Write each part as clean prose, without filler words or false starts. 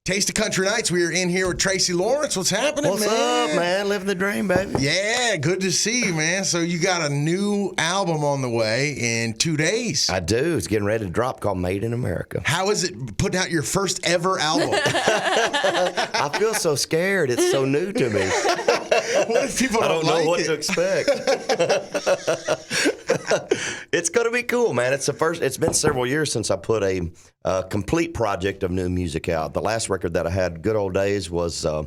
Taste of Country Nights. We are in here with Tracy Lawrence. What's happening, What's man? up, man? Living the dream, baby. Yeah, good to see you, man. So you got a new album on the way in 2 days. I do. It's getting ready to drop called Made in America. How is it putting out your first ever album? I feel so scared. It's so new to me. What if people I don't know like what it? to expect. It's going to be cool, man. It's been several years since I put a complete project of new music out. The last record that I had, Good Old Days, was a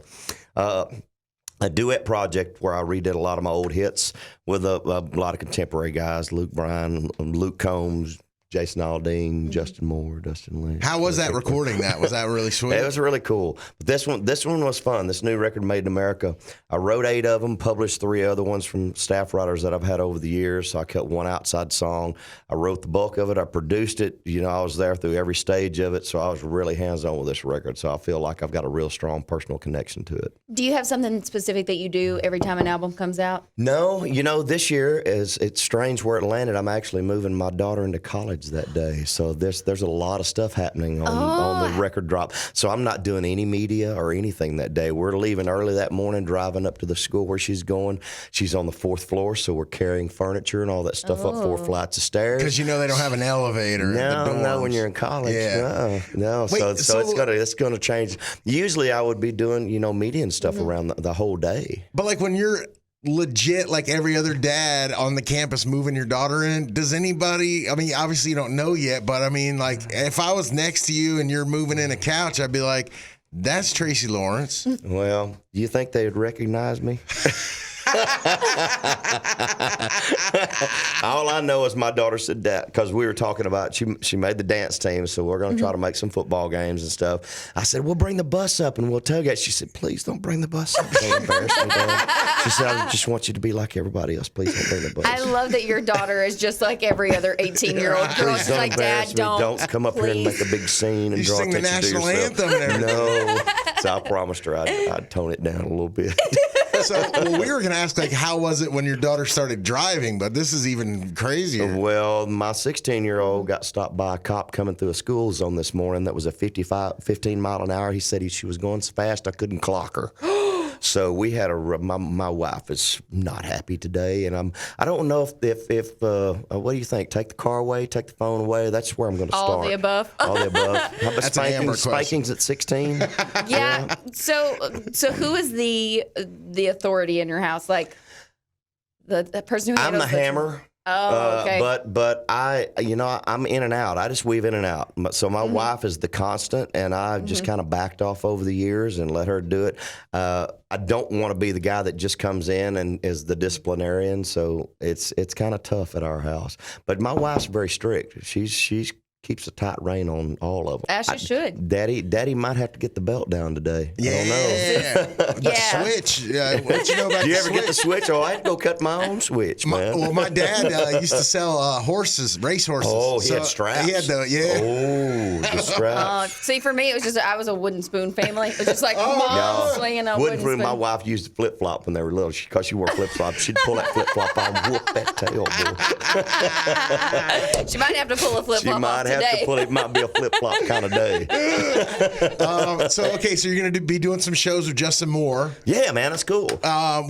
duet project where I redid a lot of my old hits with a lot of contemporary guys, Luke Bryan, Luke Combs, Jason Aldean, Justin Moore, Dustin Lynch. How was that recording that? Was that really sweet? It was really cool. But this one was fun. This new record, Made in America. I wrote 8 of them, published 3 other ones from staff writers that I've had over the years. So I cut one outside song. I wrote the bulk of it. I produced it. You know, I was there through every stage of it. So I was really hands-on with this record. So I feel like I've got a real strong personal connection to it. Do you have something specific that you do every time an album comes out? No, you know, this year, it's strange where it landed. I'm actually moving my daughter into college that day. So there's a lot of stuff happening on the record drop. So I'm not doing any media or anything that day. We're leaving early that morning, driving up to the school where she's going. She's on the 4th floor, so we're carrying furniture and all that stuff up 4 flights of stairs. Because you know they don't have an elevator at the dorms. No, when you're in college. Yeah. No. Wait, so it's gonna change. Usually I would be doing, media and stuff around the whole day. But like when you're legit like every other dad on the campus moving your daughter in, does anybody, I mean, obviously you don't know yet, but I mean, like if I was next to you and you're moving in a couch, I'd be like, that's Tracy Lawrence. Well, do you think they would recognize me? All I know is my daughter said that because we were talking about she made the dance team, so we're going to try to make some football games and stuff. I said, we'll bring the bus up and we'll tailgate. She said, please don't bring the bus up. Don't embarrass me, Dad. She said, I just want you to be like everybody else. Please don't bring the bus. I love that your daughter is just like every other 18-year-old girl. Please She's don't like, embarrass Dad, me. Don't come up here and make a big scene and You draw sing the attention to national yourself. anthem and everything. No. So I promised her I'd tone it down a little bit. So we were going to ask, like, how was it when your daughter started driving? But this is even crazier. Well, my 16-year-old got stopped by a cop coming through a school zone this morning that was a 15 mile an hour. He said she was going so fast I couldn't clock her. So we had my wife is not happy today, and I don't know if what do you think? Take the car away, take the phone away. That's where I'm going to start. All the above. All the above. How about That's an Amber question. spankings at 16? Yeah. So who is the authority in your house? Like the person who I'm handles the hammer. Oh, okay. But I'm in and out. I just weave in and out. So my wife is the constant, and I've just kind of backed off over the years and let her do it. I don't want to be the guy that just comes in and is the disciplinarian. So it's kind of tough at our house. But my wife's very strict. She's keeps a tight rein on all of them. As she should. Daddy might have to get the belt down today. Yeah. I don't know. The switch. What you know about Do you the ever switch? get the switch? Oh, I had to go cut my own switch, man. My dad used to sell race horses. Oh, he had straps. He had the the straps. See, for me, it was just I was a wooden spoon family. It was just like mom swinging a wooden spoon. My wife used a flip flop when they were little because she wore flip flops. She'd pull that flip flop out and whoop that tail, boy. She might have to pull a flip flop off today. It might be a flip flop kind of day. So you're going to be doing some shows with Justin Moore. Yeah, man, that's cool.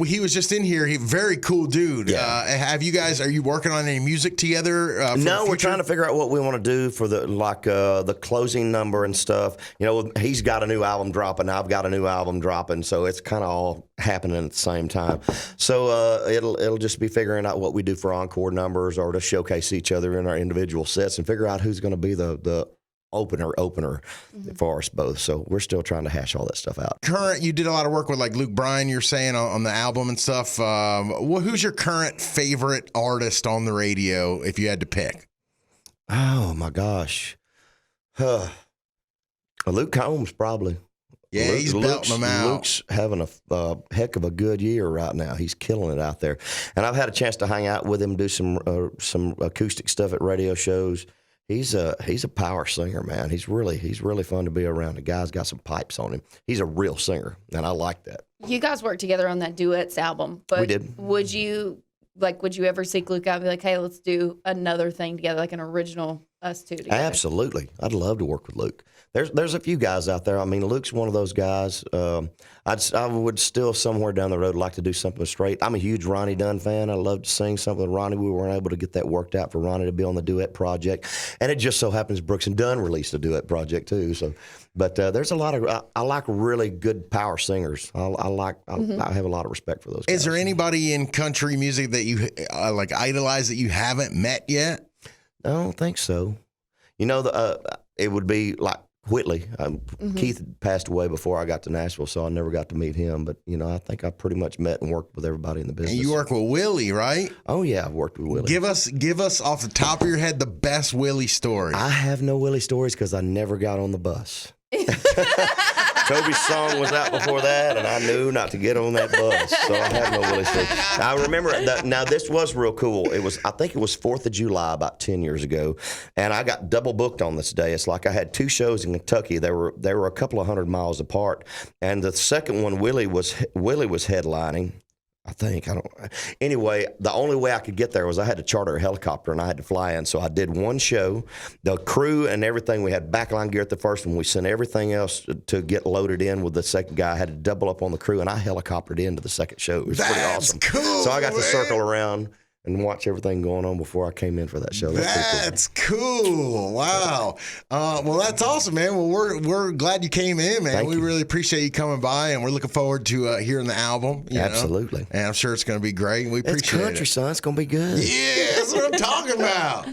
He was just in here. Very cool dude. Yeah. Are you working on any music together? No, we're trying to figure out what we want to do for the closing number and stuff. You know, he's got a new album dropping. I've got a new album dropping. So it's kind of all happening at the same time. So it'll just be figuring out what we do for encore numbers or to showcase each other in our individual sets and figure out who's going to be the opener for us both. So we're still trying to hash all that stuff out. You did a lot of work with like Luke Bryan, you're saying on the album and stuff. Who's your current favorite artist on the radio if you had to pick? Oh my gosh. Luke Combs probably. Yeah, he's belting them out. Luke's having a heck of a good year right now. He's killing it out there. And I've had a chance to hang out with him, do some acoustic stuff at radio shows. He's a power singer, man. He's really fun to be around. The guy's got some pipes on him. He's a real singer, and I like that. You guys worked together on that duets album, but we did. Would you ever seek Luke out and be like, hey, let's do another thing together, like an original us two together. Absolutely. I'd love to work with Luke. There's a few guys out there. I mean, Luke's one of those guys. I would still somewhere down the road like to do something straight. I'm a huge Ronnie Dunn fan. I love to sing something with Ronnie. We weren't able to get that worked out for Ronnie to be on the duet project. And it just so happens Brooks and Dunn released a duet project too. So, but there's a lot of, I like really good power singers. I have a lot of respect for those guys. Is there anybody in country music that you like idolize that you haven't met yet? I don't think so. You know, it would be like Whitley. Keith had passed away before I got to Nashville, so I never got to meet him. But, you know, I think I pretty much met and worked with everybody in the business. And you work with Willie, right? Oh, yeah, I've worked with Willie. Give us off the top of your head the best Willie story. I have no Willie stories because I never got on the bus. Toby's song was out before that, and I knew not to get on that bus, so I have no Willie story. I remember that. Now this was real cool. I think it was 4th of July about 10 years ago, and I got double booked on this day. It's like I had 2 shows in Kentucky. They were a couple of 100 miles apart, and the second one Willie was headlining. I think. Anyway, the only way I could get there was I had to charter a helicopter and I had to fly in. So I did one show. The crew and everything, we had backline gear at the first one. We sent everything else to get loaded in with the second guy. I had to double up on the crew and I helicoptered into the second show. It was pretty awesome. Cool, so I got to man. circle around and watch everything going on before I came in for that show. That's cool. Wow. Well, that's awesome, man. Well, we're glad you came in, man. Thank we you. really appreciate you coming by, and we're looking forward to hearing the album. You know? Absolutely. And I'm sure it's going to be great. We It's appreciate country, it. son. It's going to be good. Yeah, that's what I'm talking about.